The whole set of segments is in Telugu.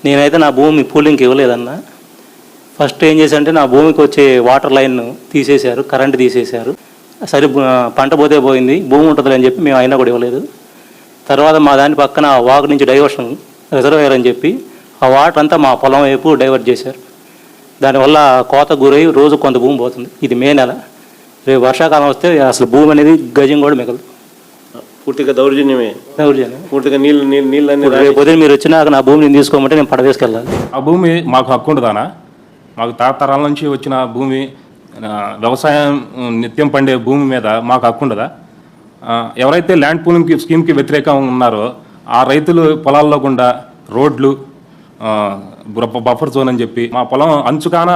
నేనైతే నా భూమి పూలింగ్కి ఇవ్వలేదన్న. ఫస్ట్ ఏం చేశారంటే నా భూమికి వచ్చే వాటర్ లైన్ తీసేశారు, కరెంటు తీసేశారు. సరే పంట పోతే పోయింది, భూమి ఉంటుంది అని చెప్పి మేము అయినా కూడా ఇవ్వలేదు. తర్వాత మా దాని పక్కన వాగు నుంచి డైవర్షన్ రిజర్వాయర్ అని చెప్పి ఆ వాటర్ అంతా మా పొలం వైపు డైవర్ట్ చేశారు. దానివల్ల కోత గురై రోజు కొంత భూమి పోతుంది. ఇది మే నెల. రేపు వర్షాకాలం వస్తే అసలు భూమి అనేది గజం కూడా మిగలదు. పూర్తిగా దౌర్జన్యమే. పూర్తిగా నీళ్ళు రేపు ఉదయం మీరు వచ్చినాక నా భూమిని తీసుకోమంటే నేను పడవేసుకెళ్ళాలి. ఆ భూమి మాకు హక్కు ఉండదానా? మాకు తరతరాల నుంచి వచ్చిన భూమి, వ్యవసాయం నిత్యం పండే భూమి మీద మాకు హక్కు ఉండదా? ఎవరైతే ల్యాండ్ పూలింగ్ స్కీమ్కి వ్యతిరేకంగా ఉన్నారో ఆ రైతులు పొలాల్లో గుండా రోడ్లు, బఫర్ జోన్ అని చెప్పి మా పొలం అంచుకాన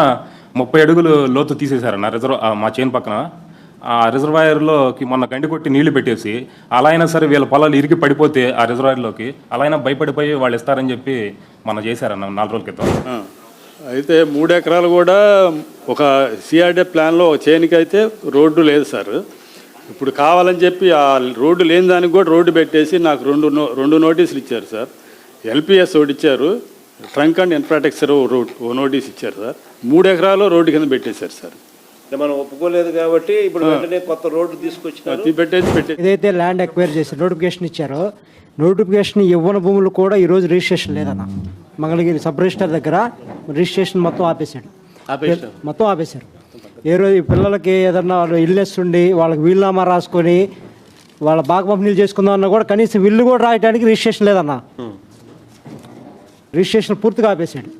30 అడుగులు లోతు తీసేశారన్న మా చేను పక్కన. ఆ రిజర్వాయర్లోకి మొన్న గండి కొట్టి నీళ్లు పెట్టేసి అలా అయినా సరే వీళ్ళ పొలాలు ఇరికి పడిపోతే ఆ రిజర్వాయర్లోకి అలా అయినా భయపడిపోయి వాళ్ళు ఇస్తారని చెప్పి మొన్న చేశారన్న 4 రోజుల క్రితం. అయితే 3 ఎకరాలు కూడా ఒక సిఆర్డే ప్లాన్లో చేనికి అయితే రోడ్డు లేదు సార్. ఇప్పుడు కావాలని చెప్పి ఆ రోడ్డు లేని దానికి కూడా రోడ్డు పెట్టేసి నాకు రెండు నోటీసులు ఇచ్చారు సార్. ఎల్పిఎస్ ఒకటి ఇచ్చారు, ట్రంక్ అండ్ ఇన్ఫ్రాస్ట్రక్చర్ ఓ నోటీస్ ఇచ్చారు సార్. 3 ఎకరాలు రోడ్డు కింద పెట్టేశారు సార్. మనం ఒప్పుకోలేదు కాబట్టి ఇప్పుడు వెంటనే కొత్త రోడ్డు తీసుకొచ్చి ఏదైతే ల్యాండ్ ఎక్వైర్ చేసి నోటిఫికేషన్ ఇచ్చారో నోటిఫికేషన్ ఇవ్వని భూములు కూడా ఈరోజు రిజిస్ట్రేషన్ లేదన్న. మంగళగిరి సబ్ రిజిస్టర్ దగ్గర రిజిస్ట్రేషన్ మొత్తం ఆపేశారు. ఏ రోజు పిల్లలకి ఏదన్నా ఇల్నెస్ ఉండి వాళ్ళకి వీలునామా రాసుకొని వాళ్ళ బాగా పంపిణీలు చేసుకుందాం అన్నా కూడా కనీసం విల్లు కూడా రాయడానికి రిజిస్ట్రేషన్ లేదన్న. రిజిస్ట్రేషన్ పూర్తిగా ఆపేశాడు.